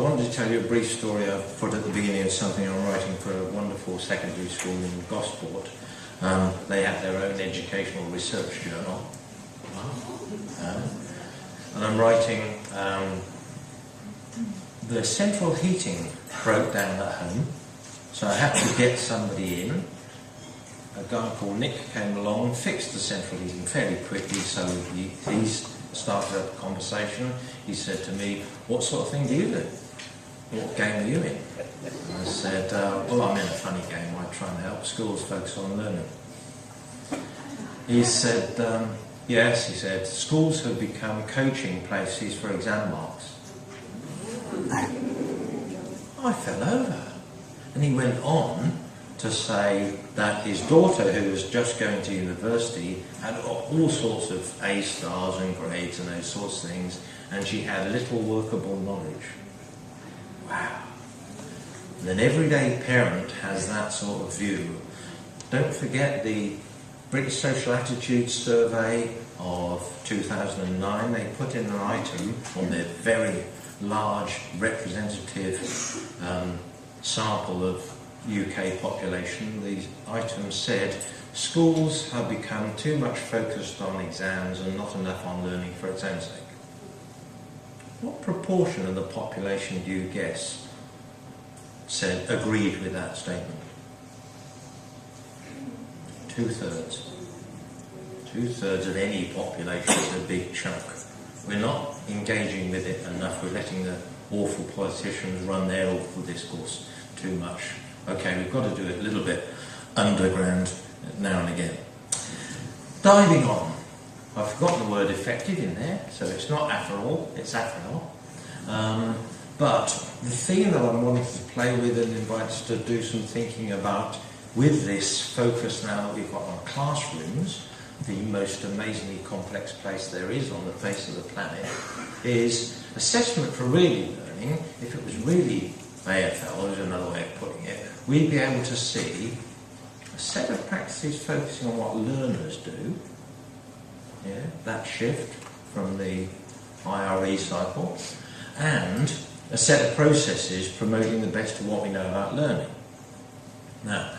wanted to tell you a brief story I've put at the beginning of something I'm writing for a wonderful secondary school in Gosport. They have their own educational research journal. And I'm writing, the central heating broke down at home, so I had to get somebody in. A guy called Nick came along, fixed the central heating fairly quickly, so he started a conversation. He said to me, "What sort of thing do you do? What game are you in?" I said, "Well, I'm in a funny game. I try and help schools focus on learning." He said, "Yes," he said, "schools have become coaching places for exam marks." I fell over. And he went on to say that his daughter, who was just going to university, had all sorts of A stars and grades and those sorts of things, and she had little workable knowledge. Wow. And an everyday parent has that sort of view. Don't forget the British Social Attitudes Survey of 2009. They put in an item on their very large representative sample of UK population. These items said, schools have become too much focused on exams and not enough on learning for its own sake. What proportion of the population do you guess said agreed with that statement? 2/3. 2/3 of any population is a big chunk. We're not engaging with it enough. We're letting the awful politicians run their awful discourse too much. Okay, we've got to do it a little bit underground now and again. Diving on. I've forgotten the word effective in there, so it's not afferal, it's afferal. But the theme that I'm wanting to play with and invite us to do some thinking about with this focus now that we've got on classrooms, the most amazingly complex place there is on the face of the planet, is assessment for really learning. If it was really AFL, is another way of putting it, we'd be able to see a set of practices focusing on what learners do, that shift from the IRE cycle, and a set of processes promoting the best of what we know about learning. Now,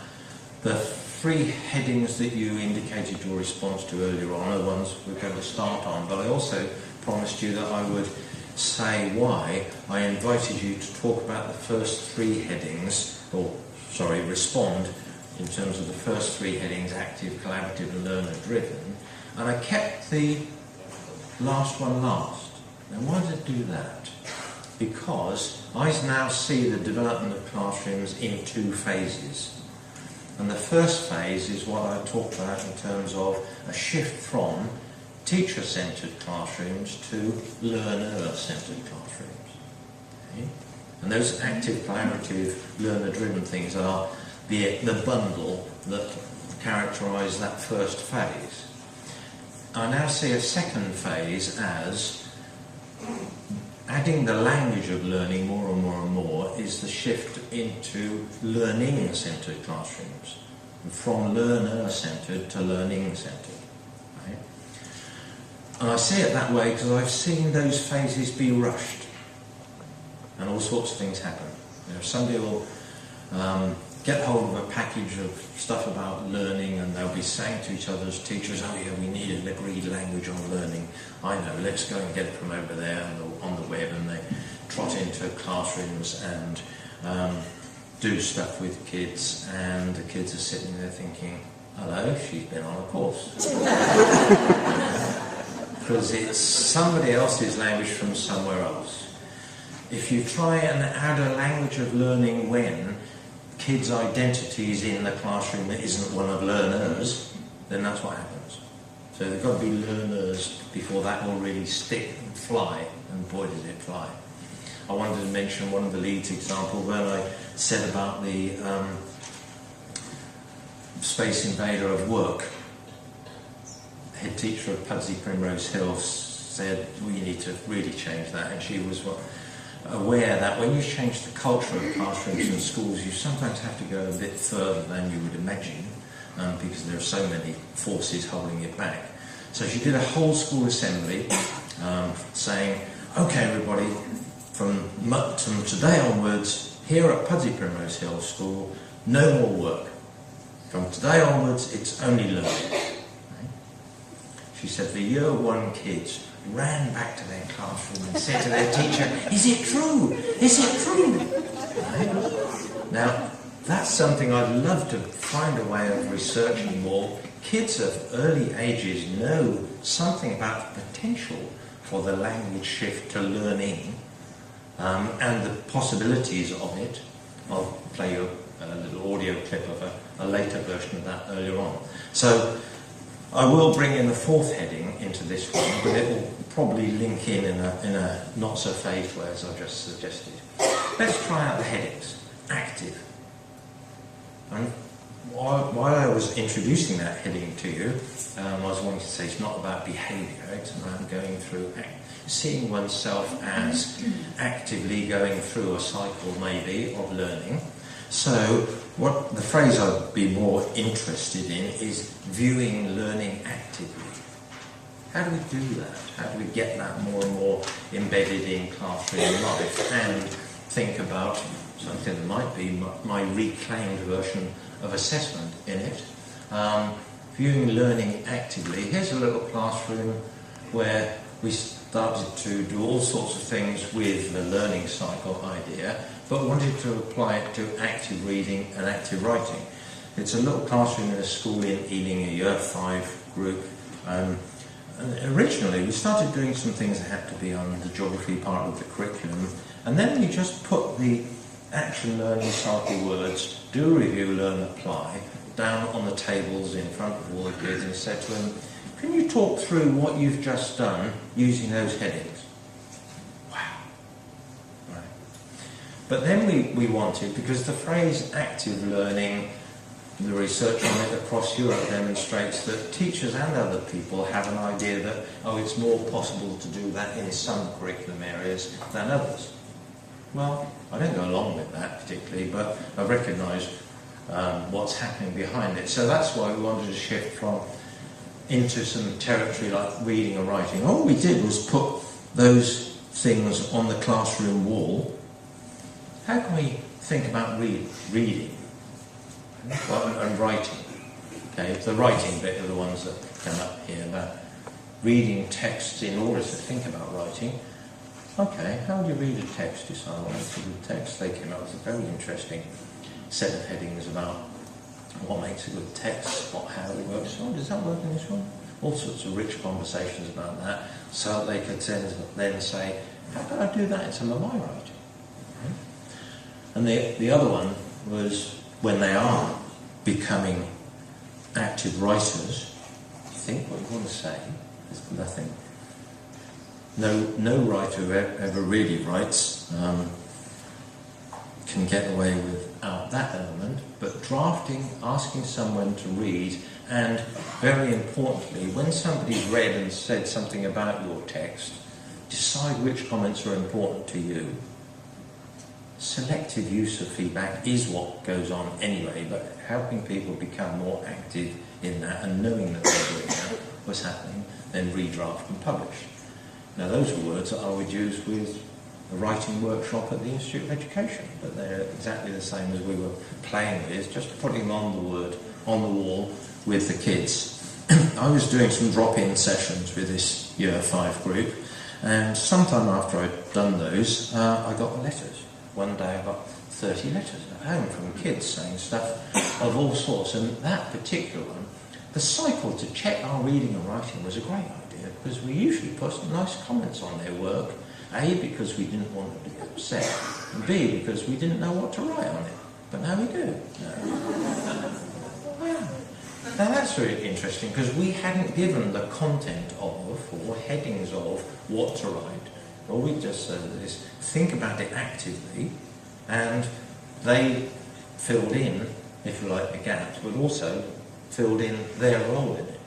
the three headings that you indicated your response to earlier on are the ones we're going to start on, but I also promised you that I would say why I invited you to talk about the first three headings, respond in terms of the first three headings, active, collaborative and learner driven, and I kept the last one last. Now why did I do that? Because I now see the development of classrooms in two phases. And the first phase is what I talked about in terms of a shift from teacher-centred classrooms to learner-centred classrooms. Okay? And those active, collaborative, learner-driven things are the bundle that characterise that first phase. I now see a second phase as adding the language of learning more and more and more is the shift into learning-centred classrooms, from learner-centred to learning-centred. Right? And I see it that way because I've seen those phases be rushed, and all sorts of things happen. Somebody will get hold of a package of stuff about learning, and they'll be saying to each other as teachers, "Oh yeah, we need an agreed language on learning. I know, let's go and get it from over there on the web," and they trot into classrooms and do stuff with kids, and the kids are sitting there thinking, "Hello, she's been on a course." Because it's somebody else's language from somewhere else. If you try and add a language of learning when kids' identity is in the classroom that isn't one of learners, then that's what happens. So they've got to be learners before that will really stick and fly, and boy does it fly. I wanted to mention one of the Leeds examples when I said about the Space Invader of work. Head teacher of Pudsey Primrose Hill said, "We need to really change that," and she was aware that when you change the culture of classrooms and schools, you sometimes have to go a bit further than you would imagine, because there are so many forces holding it back. So she did a whole school assembly saying, "Okay everybody, from today onwards, here at Pudsey Primrose Hill School, no more work. From today onwards, it's only learning. She said the year 1 kids ran back to their classroom and said to their teacher, "Is it true? Is it true?" Right? Now, that's something I'd love to find a way of researching more. Kids of early ages know something about the potential for the language shift to learning and the possibilities of it. I'll play you a little audio clip of a later version of that earlier on. So I will bring in the 4th heading into this one, but it will probably link in a not-so-phased way as I just suggested. Let's try out the headings. Active. And while I was introducing that heading to you, I was wanting to say it's not about behaviour, it's around going through, seeing oneself as actively going through a cycle maybe of learning. So what the phrase I'd be more interested in is viewing learning actively. How do we do that? How do we get that more and more embedded in classroom life and think about something that might be my reclaimed version of assessment in it? Viewing learning actively. Here's a little classroom where we started to do all sorts of things with the learning cycle idea, but wanted to apply it to active reading and active writing. It's a little classroom in a school in Ealing, a year 5 group. And originally we started doing some things that had to be on the geography part of the curriculum, and then we just put the action learning cycle words, do, review, learn, apply, down on the tables in front of all the kids and said to them, can you talk through what you've just done using those headings? Wow. Right. But then we wanted, because the phrase active learning, the research on it across Europe demonstrates that teachers and other people have an idea that, it's more possible to do that in some curriculum areas than others. Well, I don't go along with that particularly, but I recognise what's happening behind it. So that's why we wanted to shift into some territory like reading and writing. All we did was put those things on the classroom wall. How can we think about reading and writing? Okay, the writing bit are the ones that come up here, about reading texts in order to think about writing. Okay, how do you read a text? You say, I want to read text. They came up with a very interesting set of headings about what makes a good text, how it works. Does that work in this one? All sorts of rich conversations about that, so they could then say, how can I do that in some of my writing? And the other one was when they are becoming active writers, think what you want to say. There's nothing. No writer who ever really writes can get away without that element, but drafting, asking someone to read, and very importantly, when somebody's read and said something about your text, decide which comments are important to you. Selective use of feedback is what goes on anyway, but helping people become more active in that and knowing that they're doing that, what's happening, then redraft and publish. Now those are words that I would use with a writing workshop at the Institute of Education, but they're exactly the same as we were playing with, just putting on the word on the wall with the kids. I was doing some drop-in sessions with this year 5 group, and sometime after I'd done those, I got the letters. One day I got 30 letters at home from kids saying stuff of all sorts, and that particular one, the cycle to check our reading and writing was a great idea, because we usually put some nice comments on their work, A, because we didn't want them to get upset, and B, because we didn't know what to write on it. But now we do. Now that's really interesting, because we hadn't given the content of, or headings of, what to write. All we just said is, think about it actively, and they filled in, if you like, the gaps, but also filled in their role in it.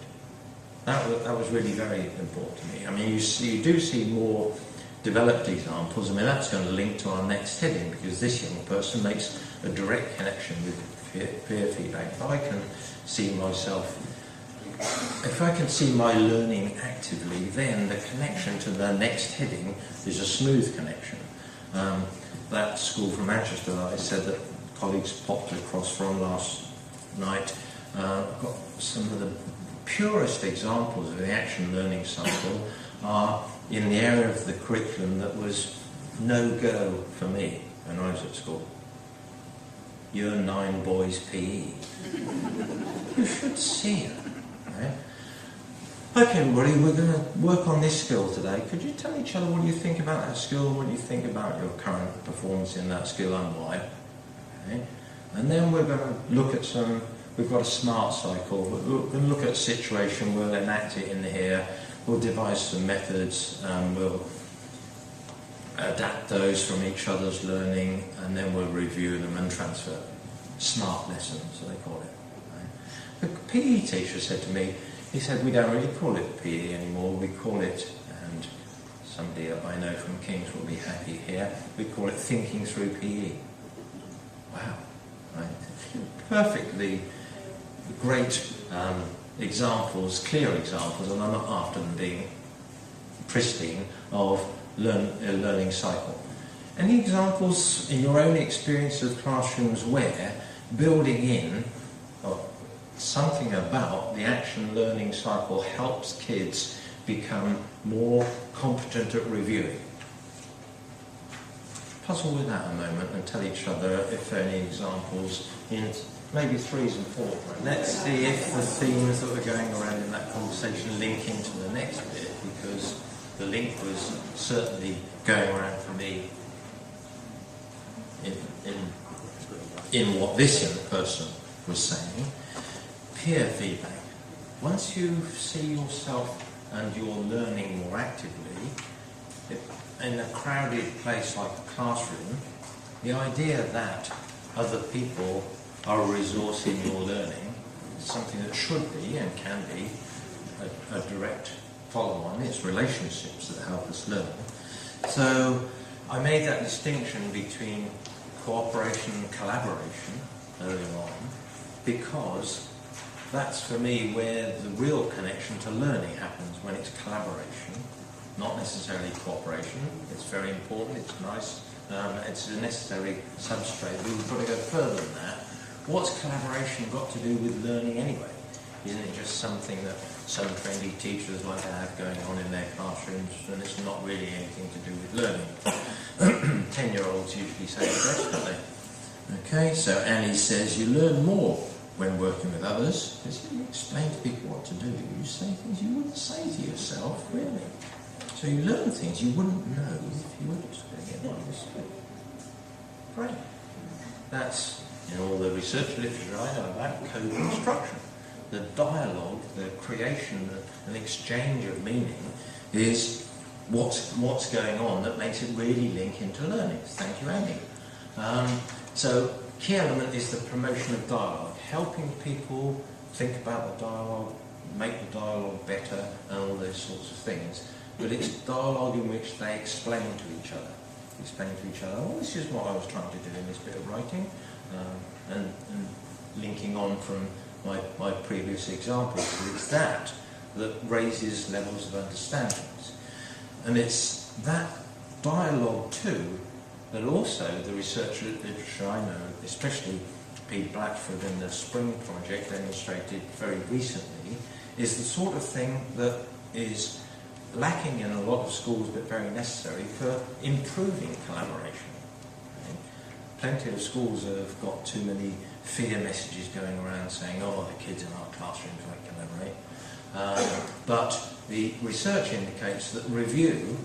That was really very important to me. I mean, you do see more developed examples. I mean, that's going to link to our next heading, because this young person makes a direct connection with peer feedback. If I can see myself, if I can see my learning actively, then the connection to the next heading is a smooth connection. That school from Manchester that I said that colleagues popped across from last night, got some of the purest examples of the action learning cycle are in the area of the curriculum that was no-go for me when I was at school. Year 9 boys PE. You should see it. Right? Okay, everybody, we're going to work on this skill today. Could you tell each other what you think about that skill, what you think about your current performance in that skill and why? Okay. And then we're going to look at some, we've got a SMART cycle, but we're going to look at a situation, we'll enact it in here, we'll devise some methods, we'll adapt those from each other's learning, and then we'll review them and transfer. SMART lessons, so they call it. Right? The PE teacher said to me, he said, we don't really call it PE anymore, we call it, and somebody I know from King's will be happy here, we call it thinking through PE. Wow, right? Perfectly great examples, clear examples, and I'm not after them being pristine, of a learning cycle. Any examples in your own experience of classrooms where building in something about the action learning cycle helps kids become more competent at reviewing? Puzzle with that a moment and tell each other if there are any examples in maybe 3s and 4s. Let's see if the themes that were going around in that conversation link into the next bit, because the link was certainly going around for me in what this young person was saying. Peer feedback. Once you see yourself and you're learning more actively in a crowded place like a classroom, the idea that other people are a resource in your learning is something that should be and can be a direct follow-on. It's relationships that help us learn. So I made that distinction between cooperation and collaboration earlier on, because that's for me where the real connection to learning happens, when it's collaboration, not necessarily cooperation. It's very important, it's nice, it's a necessary substrate, but we've got to go further than that. What's collaboration got to do with learning anyway? Isn't it just something that some trendy teachers like to have going on in their classrooms, and it's not really anything to do with learning? 10-year-olds usually say the best, don't they? Okay, so Annie says you learn more when working with others, because you explain to people what to do. You say things you wouldn't say to yourself, really. So you learn things you wouldn't know if you were just doing it on this way. Great. That's in all the research literature I know about co-construction. The dialogue, the creation and exchange of meaning is what's going on that makes it really link into learning. Thank you, Andy. So key element is the promotion of dialogue, helping people think about the dialogue, make the dialogue better, and all those sorts of things. But it's dialogue in which they explain to each other. Oh, this is what I was trying to do in this bit of writing, and linking on from my previous examples. It's that raises levels of understandings. And it's that dialogue too that also the research literature I know, especially Pete Blackford in the Spring Project demonstrated very recently, is the sort of thing that is lacking in a lot of schools but very necessary for improving collaboration. Okay? Plenty of schools have got too many fear messages going around saying, oh, the kids in our classrooms won't collaborate. But the research indicates that review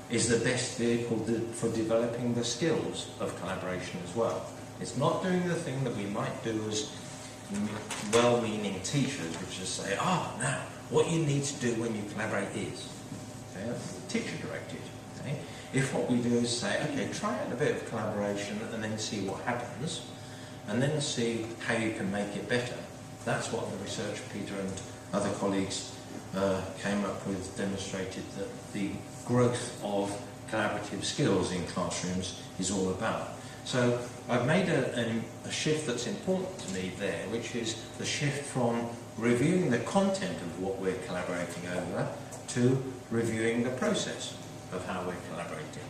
is the best vehicle for developing the skills of collaboration as well. It's not doing the thing that we might do as well-meaning teachers, which is say, now, what you need to do when you collaborate is, okay, teacher-directed. Okay? If what we do is say, okay, try out a bit of collaboration and then see what happens, and then see how you can make it better. That's what the research Peter and other colleagues came up with, demonstrated that the growth of collaborative skills in classrooms is all about. So I've made a shift that's important to me there, which is the shift from reviewing the content of what we're collaborating over to reviewing the process of how we're collaborating.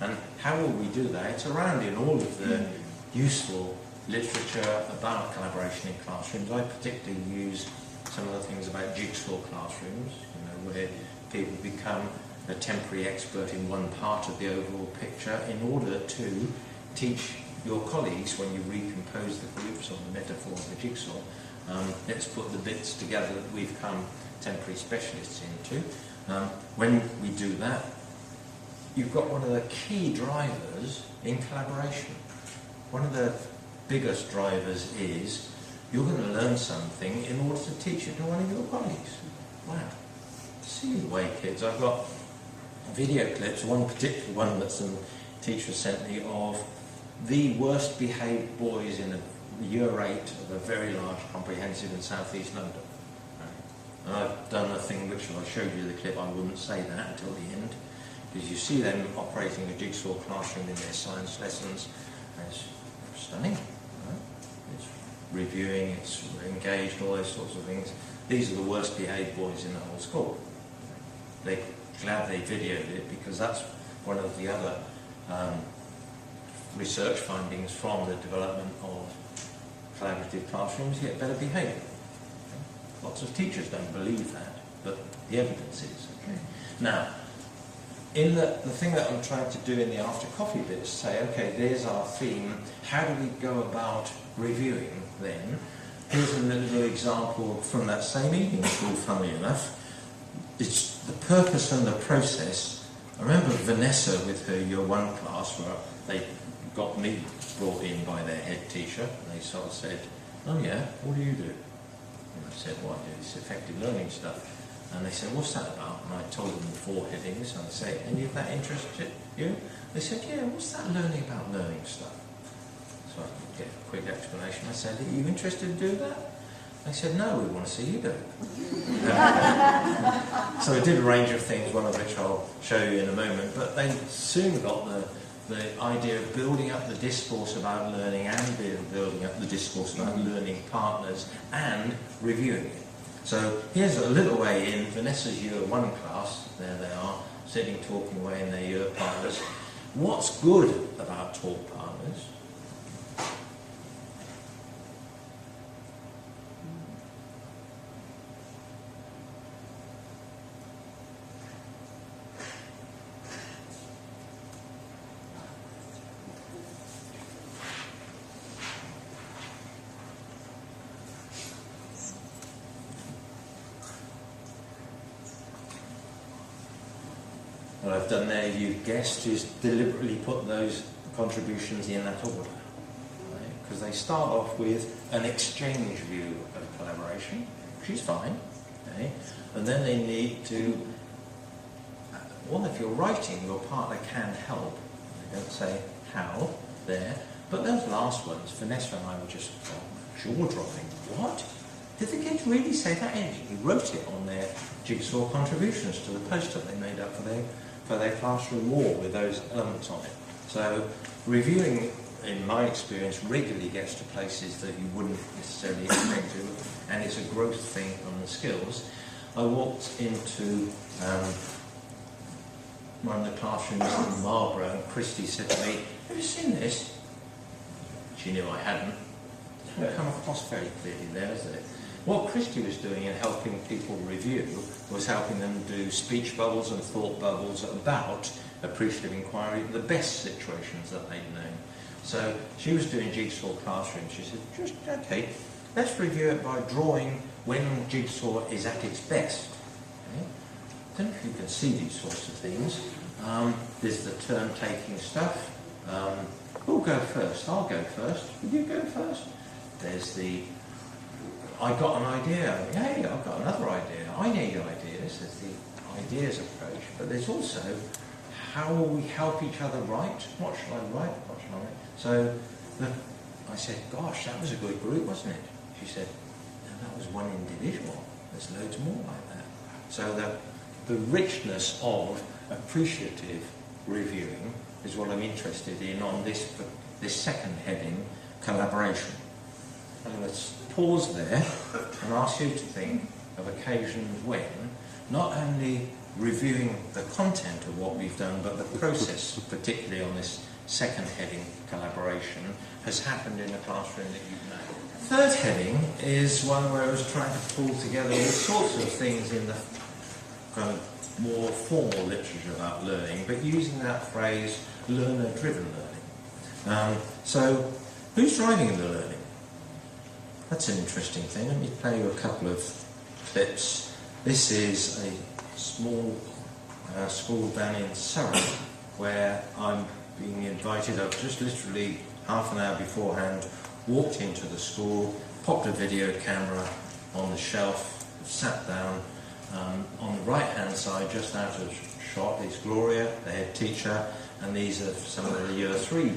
And how will we do that? It's around in all of the useful literature about collaboration in classrooms. I particularly use some of the things about jigsaw classrooms, where people become a temporary expert in one part of the overall picture in order to teach your colleagues, when you recompose the groups, or the metaphor of the jigsaw, let's put the bits together that we've come temporary specialists into. When we do that, you've got one of the key drivers in collaboration. One of the biggest drivers is you're going to learn something in order to teach it to one of your colleagues. Wow. See the way, kids. I've got video clips, one particular one that some teachers sent me of the worst behaved boys in a year 8 of a very large comprehensive in South East London. And I've done a thing which, if I showed you the clip, I wouldn't say that until the end, because you see them operating a jigsaw classroom in their science lessons, and it's stunning. Right? It's reviewing, it's engaged, all those sorts of things. These are the worst behaved boys in the whole school. They're glad they videoed it, because that's one of the other research findings from the development of collaborative classrooms: get better behaviour. Okay? Lots of teachers don't believe that, but the evidence is. Okay? Now, in the thing that I'm trying to do in the after coffee bit is say, okay, there's our theme. How do we go about reviewing then? Here's a little example from that same evening school, funnily enough. It's the purpose and the process. I remember Vanessa with her Year 1 class, where they got me brought in by their head teacher, and they sort of said, oh yeah, what do you do? And I said, well, I do this effective learning stuff. And they said, what's that about? And I told them the 4 headings, and I said, any of that interested you? They said, yeah, what's that learning about learning stuff? So I could get a quick explanation. I said, are you interested to do that? They said, no, we want to see you do it. So I did a range of things, one of which I'll show you in a moment, but they soon got the idea of building up the discourse about learning, and building up the discourse about learning partners, and reviewing it. So here's a little way in Vanessa's Year 1 class. There they are, sitting, talking away in their year partners. What's good about talk partners? What I've done there, you've guessed, is deliberately put those contributions in that order. Because they start off with an exchange view of collaboration, which is fine. Okay? And then they need to, well, if you're writing, your partner can help. They don't say how there. But those last ones, Vanessa and I were just jaw-dropping. What? Did the kids really say that? And he wrote it on their jigsaw contributions to the poster they made up for their classroom wall with those elements on it. So reviewing, in my experience, regularly gets to places that you wouldn't necessarily expect to, and it's a growth thing on the skills. I walked into one of the classrooms in Marlborough, and Christy said to me, have you seen this? She knew I hadn't. It didn't come across very clearly there, is it? What Christy was doing in helping people review was helping them do speech bubbles and thought bubbles about appreciative inquiry, the best situations that they'd known. So she was doing jigsaw classrooms. She said, just, okay, let's review it by drawing when jigsaw is at its best. Okay? I don't know if you can see these sorts of things. There's the turn-taking stuff. Who'll go first? I'll go first. Will you go first? There's the I got an idea. Hey, I've got another idea. I need ideas. There's the ideas approach. But there's also how will we help each other write? What shall I write? What shall I write? So I said, gosh, that was a good group, wasn't it? She said, no, that was one individual. There's loads more like that. So the richness of appreciative reviewing is what I'm interested in on this second heading, collaboration. And let's pause there and ask you to think of occasions when not only reviewing the content of what we've done, but the process, particularly on this second heading, collaboration, has happened in the classroom that you've known. Third heading is one where I was trying to pull together all sorts of things in the kind of more formal literature about learning, but using that phrase, learner-driven learning. So, who's driving the learning? That's an interesting thing. Let me play you a couple of clips. This is a small school down in Surrey where I'm being invited. I've just literally half an hour beforehand walked into the school, popped a video camera on the shelf, sat down. On the right hand side, just out of shot, is Gloria, the head teacher, and these are some of the year 3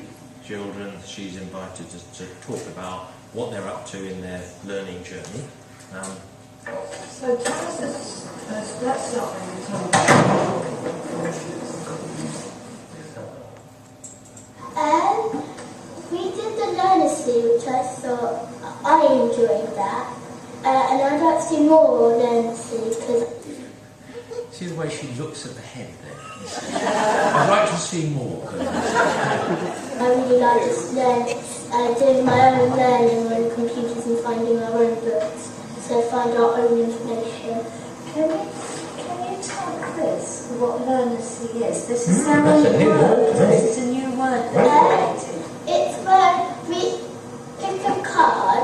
children she's invited to talk about what they're up to in their learning journey. So tell us this, let's start we did the Learner See, which I thought I enjoyed that. And I'd like to see more Learner See, because... See the way she looks at the head there? I'd like to see more. I really like just doing my own learning on computers and finding our own books, so find our own information. Can you tell Chris what Learner See is? This is That's a new word. This is a new word. It's where we pick a card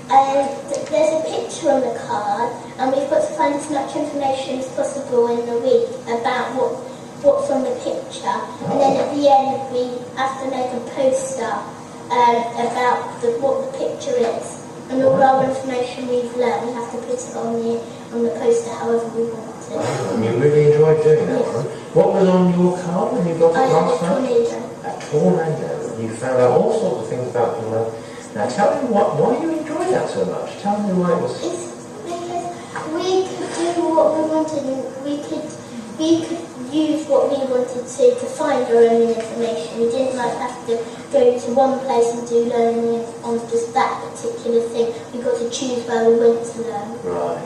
and there's a picture on the card, and we've got to find as much information as possible in the week about what's on the picture, and then at the end we have to make a poster about what the picture is, and all our information we've learned we have to put it on the poster however we want to. And you really enjoyed doing that, right? What was on your card when you got it last time? A tornado. You found out all sorts of things about tornado. Now tell me why you enjoyed that so much. Tell me why it was. It's because we could do what we wanted, and we could use what we wanted to find our own information. We didn't have to go to one place and do learning on just that particular thing. We got to choose where we went to learn. Right,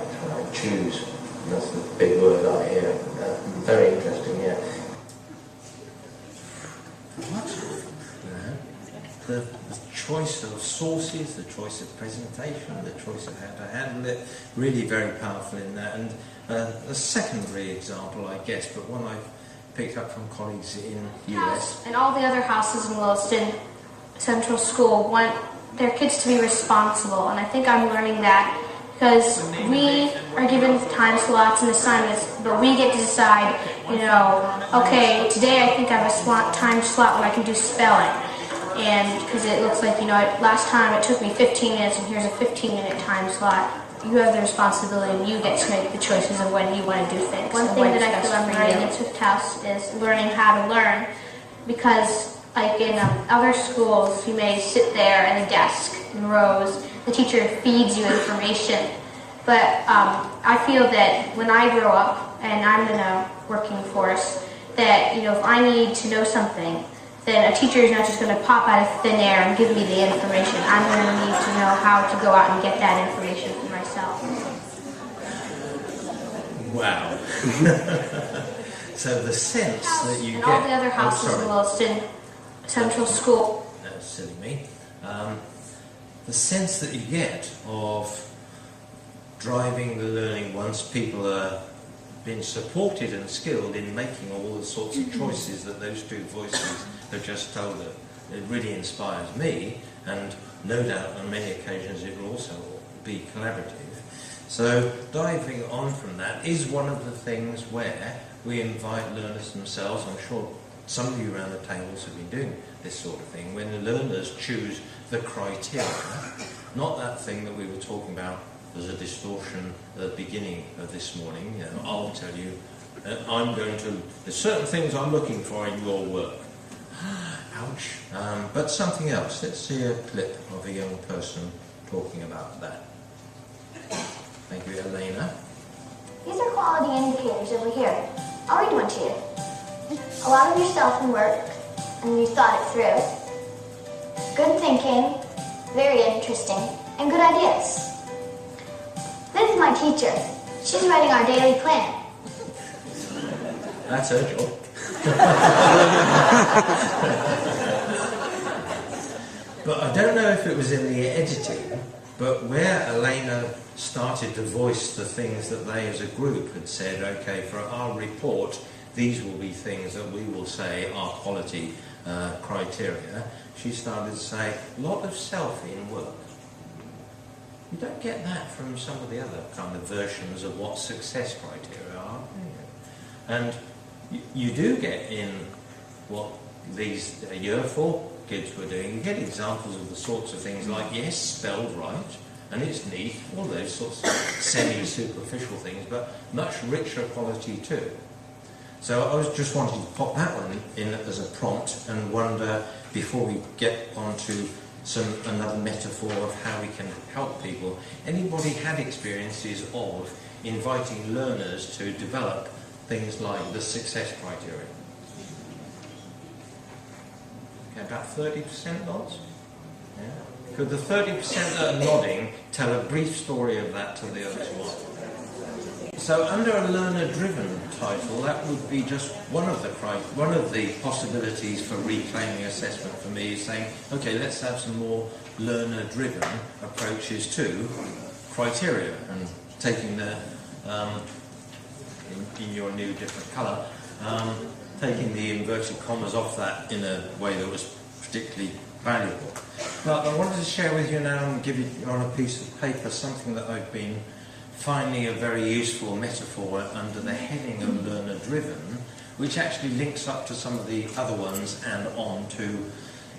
choose. That's the big word I hear. Very interesting, yeah. The choice of sources, the choice of presentation, the choice of how to handle it, really very powerful in that. And a secondary example, I guess, but one I've picked up from colleagues in the US. And all the other houses in Williston Central School want their kids to be responsible, and I think I'm learning that because we are given time slots and assignments, but we get to decide, okay, today I think I have a time slot when I can do spelling. And because it looks like, last time it took me 15 minutes and here's a 15-minute time slot. You have the responsibility and you get to make the choices of when you want to do things. One thing that I feel I'm learning in Swift House is learning how to learn, because like in other schools you may sit there at a desk in rows, the teacher feeds you information. But I feel that when I grow up and I'm in a working force, that if I need to know something, then a teacher is not just going to pop out of thin air and give me the information. I'm going to need to know how to go out and get that information for myself. Wow. So the sense that you and get... all the other houses in Williston Central School. That's silly me. The sense that you get of driving the learning once people are been supported and skilled in making all the sorts of choices that those two voices have just told her. It really inspires me, and no doubt on many occasions it will also be collaborative. So diving on from that is one of the things where we invite learners themselves. I'm sure some of you around the tables have been doing this sort of thing, when the learners choose the criteria, not that thing that we were talking about as a distortion at the beginning of this morning. I'll tell you, there's certain things I'm looking for in your work. Ouch. But something else. Let's see a clip of a young person talking about that. Thank you, Elena. These are quality indicators over here. I'll read one to you. A lot of yourself and work, and you thought it through. Good thinking, very interesting, and good ideas. This is my teacher. She's writing our daily plan. That's her job. But I don't know if it was in the editing, but where Elena started to voice the things that they as a group had said, okay, for our report, these will be things that we will say are quality criteria, she started to say, a lot of self in work. You don't get that from some of the other kind of versions of what success criteria are. And you do get in what these year 4 kids were doing, you get examples of the sorts of things like, yes, spelled right, and it's neat, all those sorts of semi-superficial things, but much richer quality too. So I was just wanting to pop that one in as a prompt and wonder, before we get on to another metaphor of how we can help people, anybody had experiences of inviting learners to develop things like the success criteria? Okay, about 30% nods? Yeah. Could the 30% that are nodding tell a brief story of that to the others? So under a learner-driven title, that would be just one of the possibilities for reclaiming assessment for me, is saying, okay, let's have some more learner-driven approaches to criteria, and taking the in your new different colour, taking the inverted commas off that in a way that was particularly valuable. But I wanted to share with you now and give you on a piece of paper something that I've been finding a very useful metaphor under the heading of learner-driven, which actually links up to some of the other ones and on to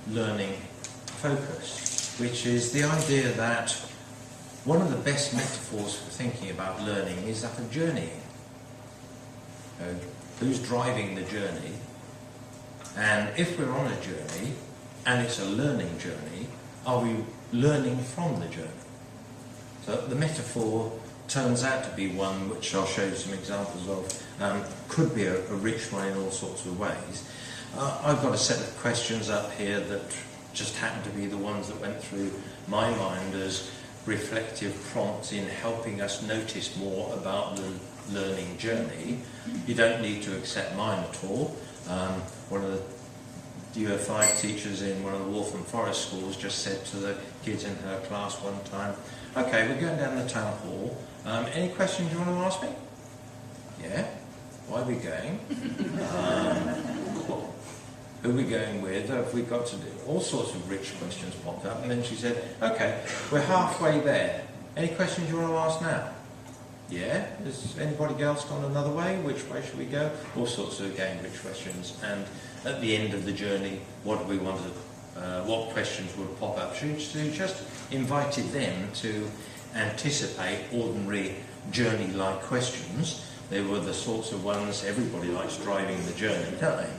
learning focus, which is the idea that one of the best metaphors for thinking about learning is that of journeying. Who's driving the journey? And if we're on a journey, and it's a learning journey, are we learning from the journey? So the metaphor turns out to be one which I'll show you some examples of, could be a rich one in all sorts of ways. I've got a set of questions up here that just happen to be the ones that went through my mind as reflective prompts in helping us notice more about the learning journey. You don't need to accept mine at all. One of the Year 5 teachers in one of the Waltham Forest schools just said to the kids in her class one time, okay, we're going down the town hall. Any questions you want to ask me? Yeah? Why are we going? Who are we going with? Have we got to do? All sorts of rich questions popped up. And then she said, okay, we're halfway there. Any questions you want to ask now? Yeah? Has anybody else gone another way? Which way should we go? All sorts of, again, rich questions. And at the end of the journey, what do we want to, what questions would pop up? She just invited them to anticipate ordinary journey-like questions. They were the sorts of ones everybody likes driving the journey, don't they?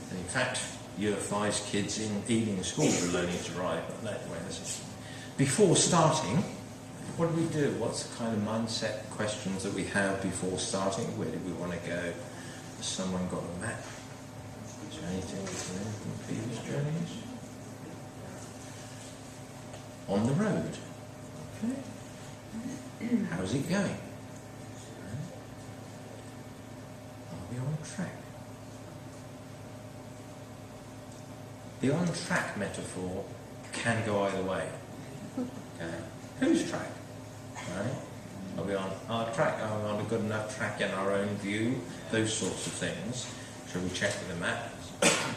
In fact, Year 5's kids in Ealing School were learning to drive. Before starting, what do we do? What's the kind of mindset questions that we have before starting? Where do we want to go? Has someone got a map? Is there anything from previous journeys? On the road. Okay. How's it going? Are we on track? The on-track metaphor can go either way. Okay. Whose track? Right? Are we on our track? Are we on a good enough track in our own view? Those sorts of things. Shall we check with the map?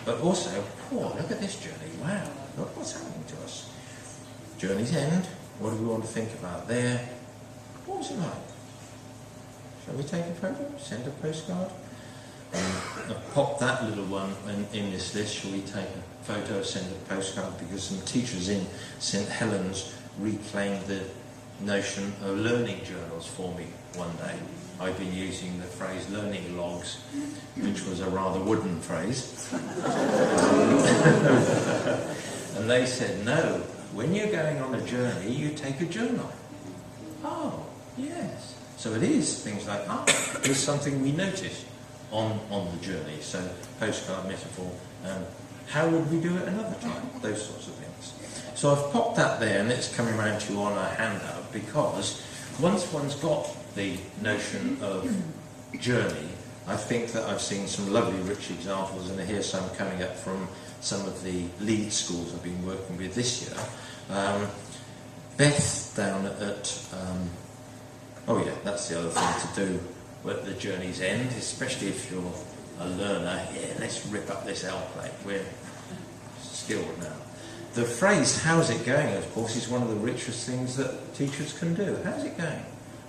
But also, look at this journey. Wow, look what's happening to us. Journey's end. What do we want to think about there? What was it like? Shall we take a photo? Send a postcard? I've popped that little one in this list. Shall we take a photo, send a postcard? Because some teachers in St Helens reclaimed the notion of learning journals for me one day. I've been using the phrase learning logs, which was a rather wooden phrase. And they said, no, when you're going on a journey, you take a journal. Oh, yes. So it is things like, there's something we notice on the journey. So postcard metaphor, how would we do it another time? Those sorts of things. So I've popped that there, and it's coming around to you on a handout, because once one's got the notion of journey, I think that I've seen some lovely rich examples, and here's some coming up from some of the lead schools I've been working with this year. Beth down at, oh yeah, that's the other thing to do at the journey's end, especially if you're a learner. Yeah, let's rip up this L plate. We're skilled now. The phrase, how's it going, of course, is one of the richest things that teachers can do. How's it going?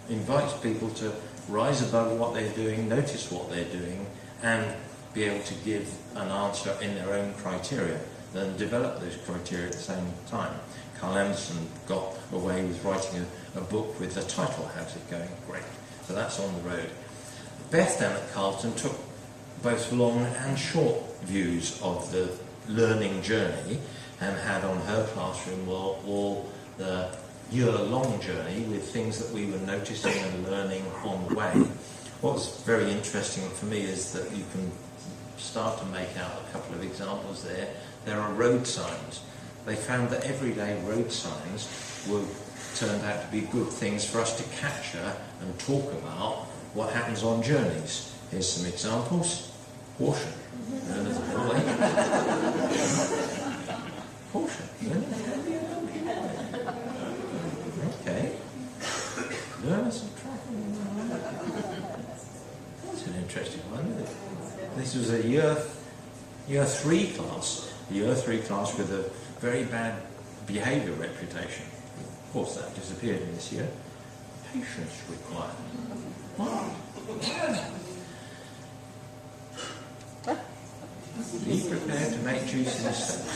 Invites people to rise above what they're doing, notice what they're doing, and be able to give an answer in their own criteria, then develop those criteria at the same time. Carl Anderson got away with writing a book with the title, How's It Going? Great. So that's on the road. Beth down at Carlton took both long and short views of the learning journey and had on her classroom all the year-long journey with things that we were noticing and learning on the way. What's very interesting for me is that you can start to make out a couple of examples there. There are road signs. They found that everyday road signs turned out to be good things for us to capture and talk about what happens on journeys. Here's some examples. Caution. Caution. Okay. Learners of traffic. That's an interesting one, isn't it? This was a year 3 class. A year 3 class with a very bad behaviour reputation. Of course, that disappeared in this year. Patience required. What? Be prepared to make juicy mistakes.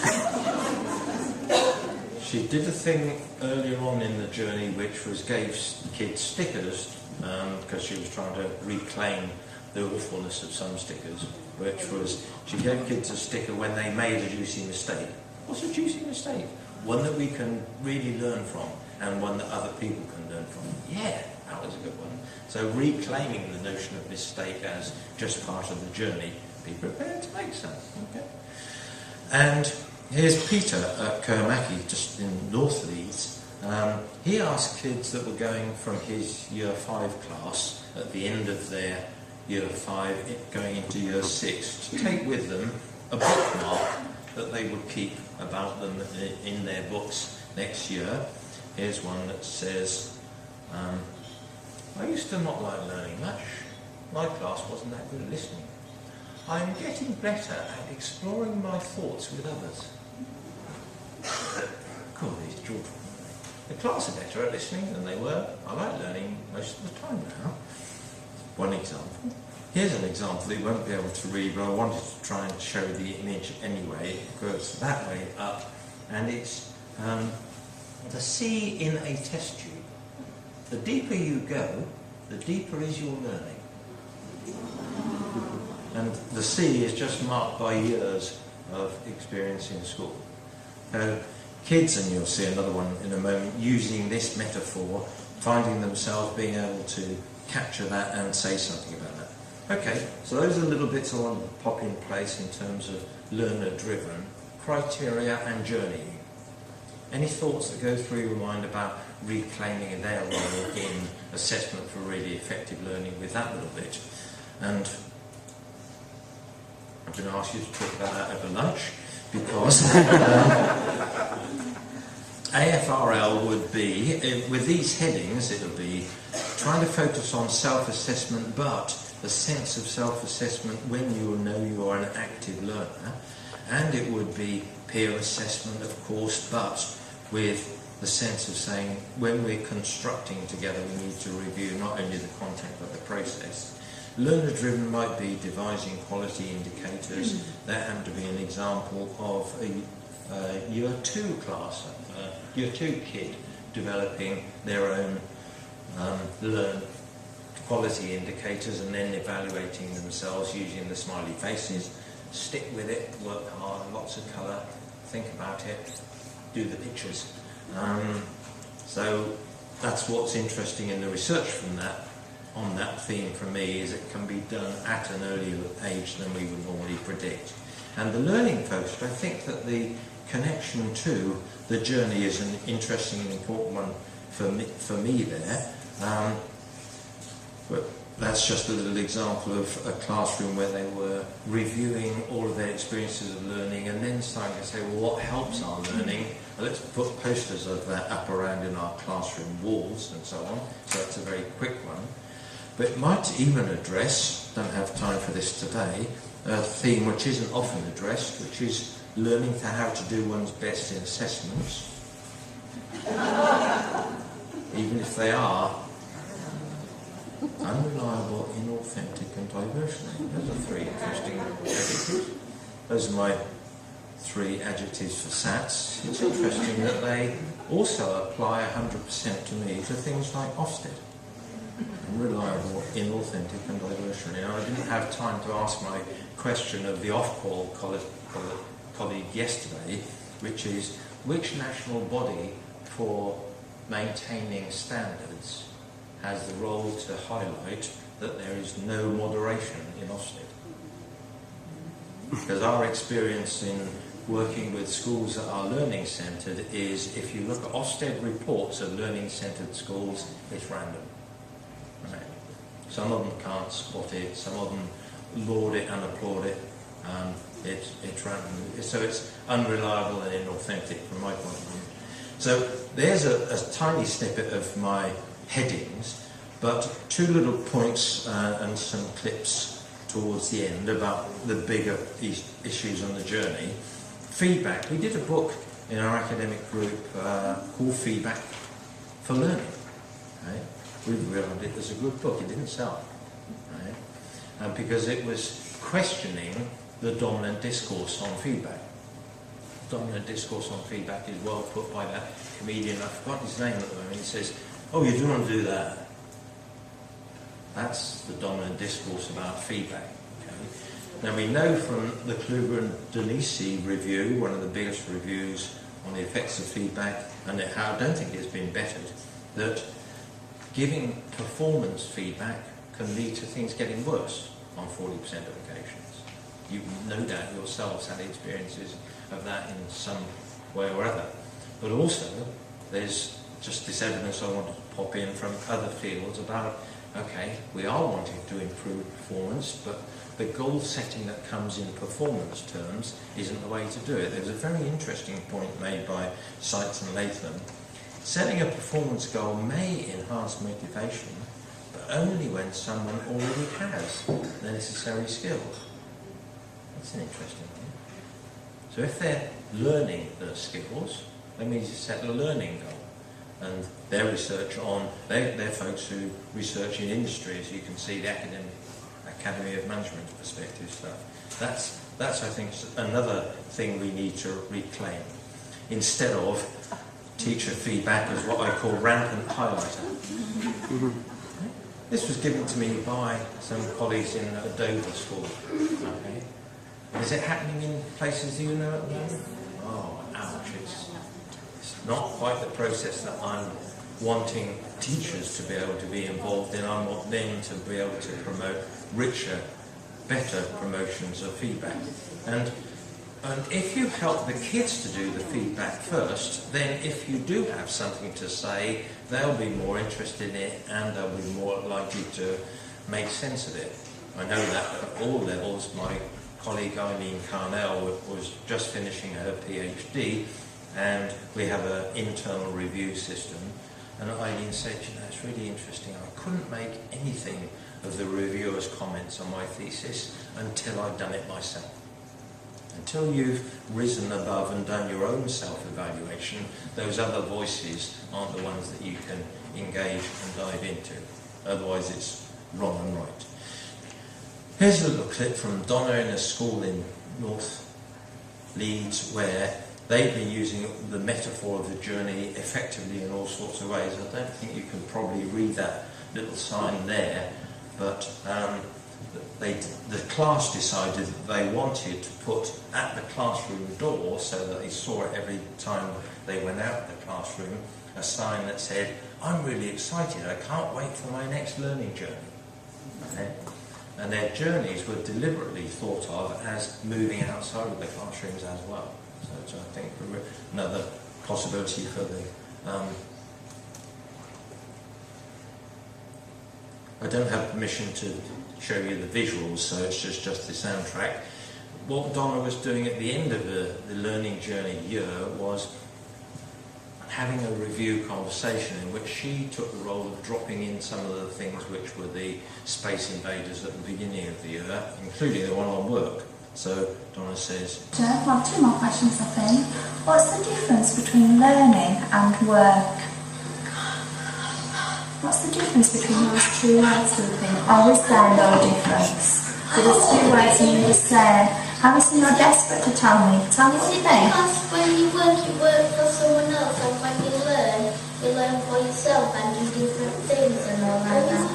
She did a thing earlier on in the journey which was gave kids stickers because she was trying to reclaim the awfulness of some stickers, which was she gave kids a sticker when they made a juicy mistake. What's a juicy mistake? One that we can really learn from and one that other people can learn from. Yeah, that was a good one. So reclaiming the notion of mistake as just part of the journey. Be prepared to make some. Okay. And here's Peter at Kermackie, just in North Leeds. He asked kids that were going from his year 5 class at the end of their year 5 going into year 6 to take with them a bookmark that they would keep about them in their books next year. Here's one that says, I used to not like learning much. My class wasn't that good at listening. I'm getting better at exploring my thoughts with others. Cool, these children. The class are better at listening than they were. I like learning most of the time now. One example. Here's an example that you won't be able to read, but I wanted to try and show the image anyway. It goes that way up, and it's the C in a test tube. The deeper you go, the deeper is your learning. And the C is just marked by years of experience in school. Kids, and you'll see another one in a moment, using this metaphor, finding themselves being able to capture that and say something about that. Okay, so those are little bits I want to pop in place in terms of learner-driven criteria and journeying. Any thoughts that go through your mind about reclaiming their role in assessment for really effective learning with that little bit? And I'm going to ask you to talk about that over lunch, because AFRL would be, with these headings, it would be trying to focus on self-assessment, but the sense of self-assessment when you know you are an active learner, and it would be peer assessment, of course, but with the sense of saying when we're constructing together we need to review not only the content but the process. Learner-driven might be devising quality indicators. That happened to be an example of a Year 2 class, Year 2 kid developing their own learn quality indicators and then evaluating themselves using the smiley faces. Stick with it, work hard, lots of colour, think about it, do the pictures. So that's what's interesting in the research from that. On that theme for me is it can be done at an earlier age than we would normally predict. And the learning focused, I think that the connection to the journey is an interesting and important one for me there. But that's just a little example of a classroom where they were reviewing all of their experiences of learning and then starting to say, well, what helps our learning? Well, let's put posters of that up around in our classroom walls and so on. So that's a very quick one. But it might even address, don't have time for this today, a theme which isn't often addressed, which is learning to how to do one's best in assessments. Even if they are unreliable, inauthentic and diversionary. Those are three interesting adjectives. Those are my three adjectives for SATs. It's interesting that they also apply 100% to me to things like Ofsted. Unreliable, inauthentic and diversionary. And I didn't have time to ask my question of the off-call colleague yesterday, which is, which national body for maintaining standards has the role to highlight that there is no moderation in Ofsted? Because our experience in working with schools that are learning centred is, if you look at Ofsted reports of learning centred schools, it's random. Right. Some of them can't spot it, some of them laud it and applaud it. It's random. So it's unreliable and inauthentic from my point of view. So there's a tiny snippet of my headings, but two little points and some clips towards the end about the bigger issues on the journey. Feedback. We did a book in our academic group called Feedback for Learning. Right? We realised it was a good book. It didn't sell. Right? Because it was questioning the dominant discourse on feedback. Dominant discourse on feedback is well put by that comedian. I've forgotten his name at the moment. He says, oh, you do want to do that. That's the dominant discourse about feedback. Okay? Now we know from the Kluger and Denisi review, one of the biggest reviews on the effects of feedback, and I don't think it's been bettered, that giving performance feedback can lead to things getting worse on 40% of occasions. You no doubt yourselves had experiences of that in some way or other. But also, there's just this evidence I wanted to pop in from other fields about, okay, we are wanting to improve performance, but the goal setting that comes in performance terms isn't the way to do it. There's a very interesting point made by Seitz and Latham. Setting a performance goal may enhance motivation, but only when someone already has the necessary skills. That's an interesting one. So if they're learning the skills, that means you set a learning goal. And their research on, they're folks who research in industry, as you can see, the Academy of Management perspective stuff. That's I think, another thing we need to reclaim. Instead of teacher feedback as what I call rampant highlighter. This was given to me by some colleagues in a Dover school. Okay. Is it happening in places you know at the moment? Oh, ouch. It's not quite the process that I'm wanting teachers to be able to be involved in. I want them to be able to promote richer, better promotions of feedback. And if you help the kids to do the feedback first, then if you do have something to say, they'll be more interested in it and they'll be more likely to make sense of it. I know that at all levels. My colleague Eileen Carnell was just finishing her PhD, and we have an internal review system. And Eileen said, you know, it's really interesting. I couldn't make anything of the reviewer's comments on my thesis until I'd done it myself. Until you've risen above and done your own self-evaluation, those other voices aren't the ones that you can engage and dive into. Otherwise it's wrong and right. Here's a little clip from Donna in a school in North Leeds where they've been using the metaphor of the journey effectively in all sorts of ways. I don't think you can probably read that little sign there, but the class decided that they wanted to put at the classroom door, so that they saw it every time they went out the classroom, a sign that said, I'm really excited, I can't wait for my next learning journey. Okay? And their journeys were deliberately thought of as moving outside of the classrooms as well. So it's, I think, another possibility for the I don't have permission to show you the visuals, so it's just the soundtrack. What Donna was doing at the end of the learning journey year was having a review conversation in which she took the role of dropping in some of the things which were the space invaders at the beginning of the year, including the one on work. So Donna says, I've got 2 more questions, I think. What's the difference between learning and work? What's the difference between those 2 words, do you think? Or is there no difference? So there's 2 words and you just said, Harrison, you're desperate to tell me. Tell me what you think. Because when you work for someone else, and when you learn for yourself and do different things and all like that.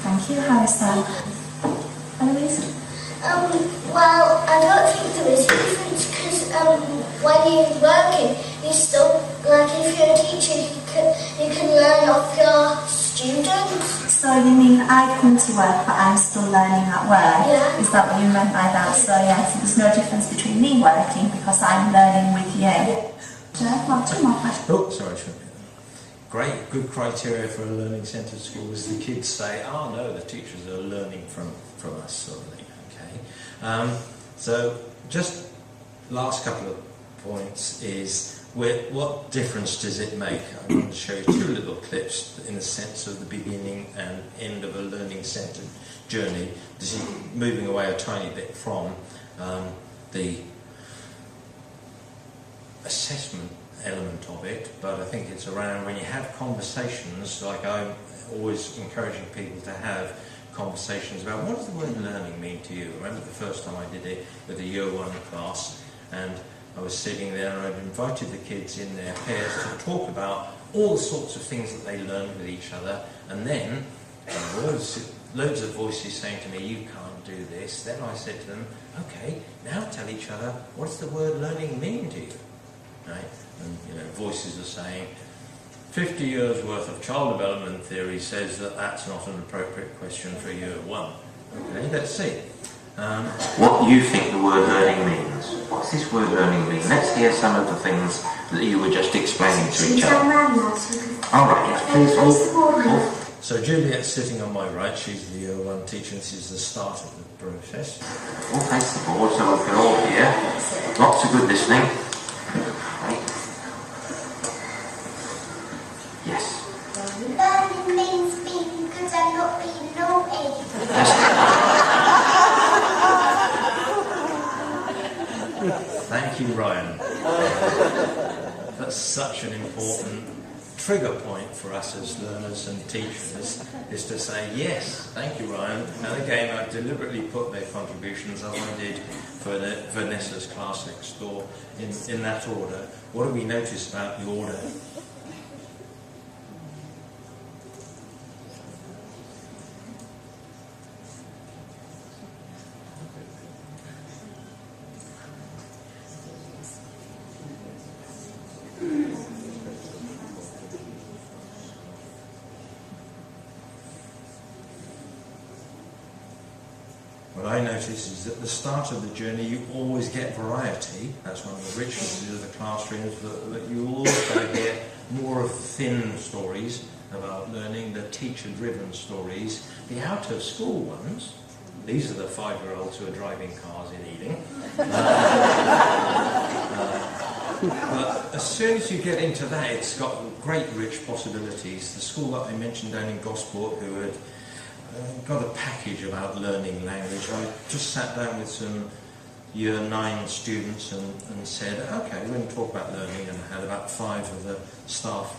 Thank you, Harrison. Eloise? Well, I don't think there is a difference because when you're working, you still, like if you're a teacher, you can learn off your students. So you mean I come to work but I'm still learning at work? Yeah. Is that what you meant by that? So yes, there's no difference between me working because I'm learning with you. I've got 2 more questions. oh, sorry, great, good criteria for a learning centred school is the kids say, oh no, the teachers are learning from us, sort of thing. Okay. So just last couple of points is what difference does it make? I'm going to show you 2 little clips in the sense of the beginning and end of a learning centred journey. This is moving away a tiny bit from the assessment element of it, but I think it's around when you have conversations, like I'm always encouraging people to have conversations about what does the word learning mean to you. I remember the first time I did it with a year 1 class, and I was sitting there and I'd invited the kids in their pairs to talk about all the sorts of things that they learned with each other, and then loads of voices saying to me, you can't do this. Then I said to them, okay, now tell each other, what does the word learning mean to you? Right? And voices are saying, 50 years worth of child development theory says that that's not an appropriate question for year 1. Okay, let's see. What you think the word learning means. What's this word learning mean? Let's hear some of the things that you were just explaining to each other. Alright, yes, please. All. So Juliet's sitting on my right, she's the year 1 teacher, this is the start of the process. All face the board so we can all hear. Lots of good listening. Okay. Yes. Learning means being good and not being naughty. Thank you, Ryan. That's such an important trigger point for us as learners and teachers, is to say, yes, thank you, Ryan. And again, I deliberately put their contributions, as I did for Vanessa's class next door, in that order. What do we notice about the order? What I notice is at the start of the journey you always get variety. That's one of the richnesses of the classrooms, but you also get more of thin stories about learning, the teacher-driven stories, the out-of-school ones. These are the 5-year-olds who are driving cars in Ealing. But as soon as you get into that, it's got great rich possibilities. The school that I mentioned down in Gosport, who had got a package about learning language. I just sat down with some year 9 students and said, okay, we're going to talk about learning, and I had about 5 of the staff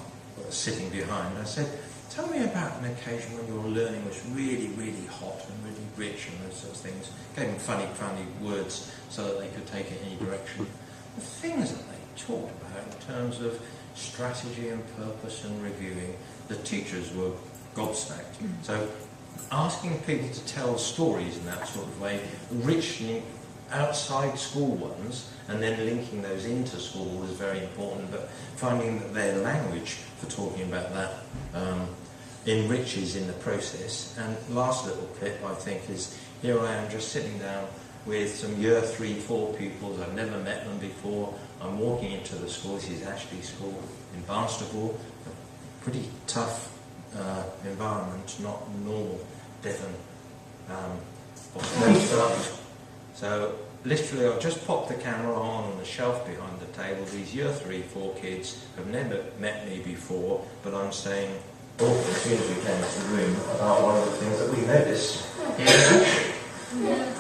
sitting behind. I said, tell me about an occasion when your learning was really, really hot and really rich and those sorts of things. Gave them funny words so that they could take it any direction. The things that they talked about in terms of strategy and purpose and reviewing, the teachers were gobsmacked. So asking people to tell stories in that sort of way, enriching outside school ones and then linking those into school is very important, but finding that their language for talking about that enriches in the process. And last little clip I think is, here I am just sitting down with some year 3, 4 pupils. I've never met them before. I'm walking into the school. This is Ashley School in Barnstaple, a pretty tough environment, not normal Devon hospitality. So literally I've just popped the camera on the shelf behind the table. These year 3, 4 kids have never met me before, but I'm saying, as soon as we came into the room, about one of the things that we noticed here.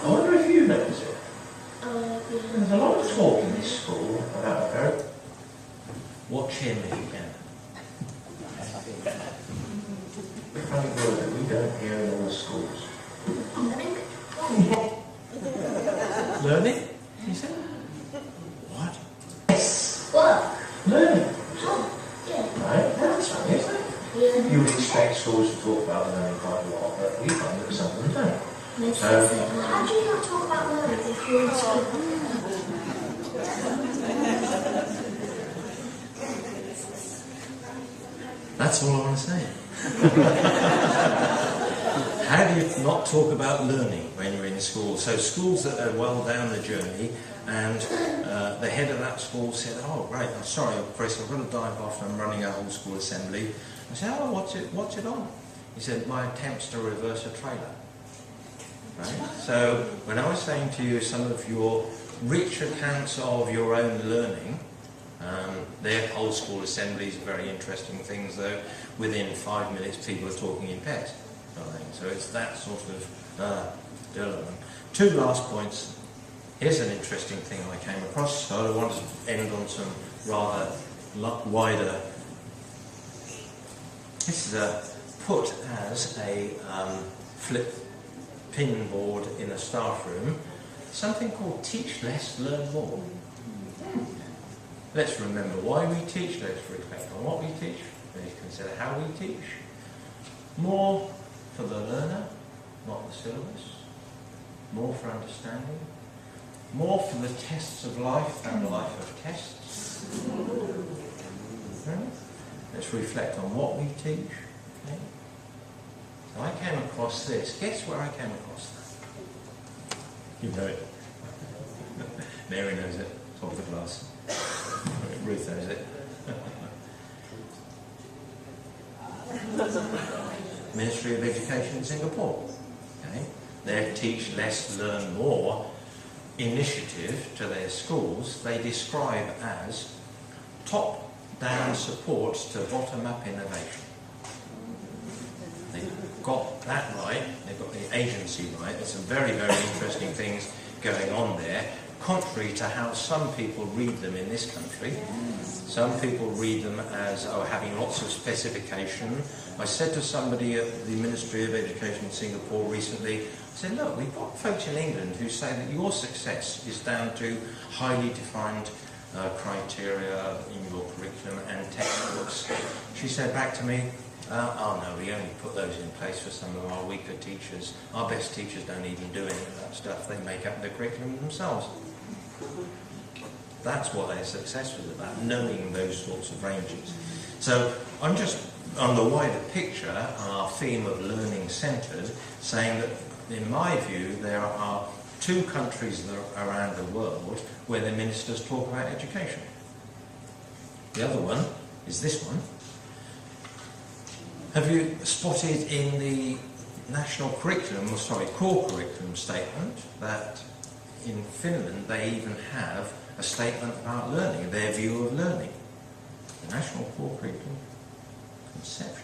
I wonder if you noticed it. There's a lot of talk in this school about very... watch him if you can. funny word that we don't hear in all schools. Learning? You said? What? Yes. What? Learning. Yeah. Right? That's funny, isn't it? Yeah. You would expect schools to talk about learning quite a lot, but we find that some of them don't. How do you not talk about learning if you're in school? That's all I want to say. How do you not talk about learning when you're in school? So schools that are well down the journey, and the head of that school said, "Oh, right, I'm sorry, Chris, I've got to dive off. I'm running a whole school assembly." I said, "Oh, what's it on?" He said, "My attempts to reverse a trailer." Right? So when I was saying to you some of your rich accounts of your own learning, their whole school assemblies are very interesting things, though. Within 5 minutes, people are talking in pairs. So it's that sort of development. 2 last points. Here's an interesting thing I came across. So I want to end on some rather wider. This is put as a flip pin board in a staff room. Something called Teach Less, Learn More. Let's remember why we teach. Let's reflect on what we teach. Let's consider how we teach. More for the learner, not the syllabus. More for understanding. More for the tests of life than the life of tests. Let's reflect on what we teach. Okay. So I came across this. Guess where I came across that? You know it. Mary knows it. Top of the class. Ruth knows it. Ministry of Education in Singapore. Okay. Their Teach Less, Learn More initiative to their schools, they describe as top-down support to bottom-up innovation. They've got that right, they've got the agency right. There's some very, very interesting things going on there, contrary to how some people read them in this country. Some people read them as having lots of specification. I said to somebody at the Ministry of Education in Singapore recently, I said, look, we've got folks in England who say that your success is down to highly defined criteria in your curriculum and textbooks. She said back to me, oh no, we only put those in place for some of our weaker teachers. Our best teachers don't even do any of that stuff. They make up the curriculum themselves. That's what their success was about, knowing those sorts of ranges. So I'm just, on the wider picture, our theme of learning centred, saying that in my view there are 2 countries around the world where the ministers talk about education. The other one is this one. Have you spotted in the national curriculum, core curriculum statement, that in Finland they even have a statement about learning, their view of learning? The national core curriculum conception.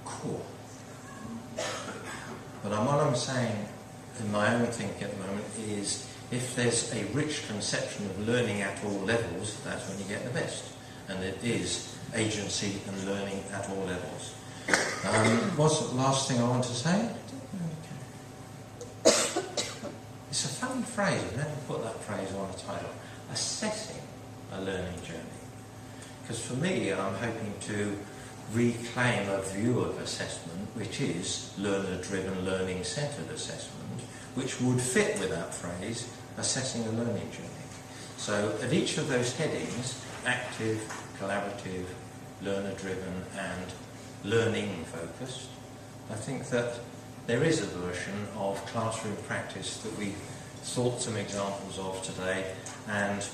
Cool. But what I'm saying in my own thinking at the moment is, if there's a rich conception of learning at all levels, that's when you get the best. And it is agency and learning at all levels. What's the last thing I want to say? It's a funny phrase. I've never put that phrase on a title. Assessing a learning journey. Because for me, I'm hoping to reclaim a view of assessment which is learner-driven, learning-centred assessment, which would fit with that phrase, assessing a learning journey. So at each of those headings, active, collaborative, learner-driven and learning-focused, I think that there is a version of classroom practice that we thought some examples of today, and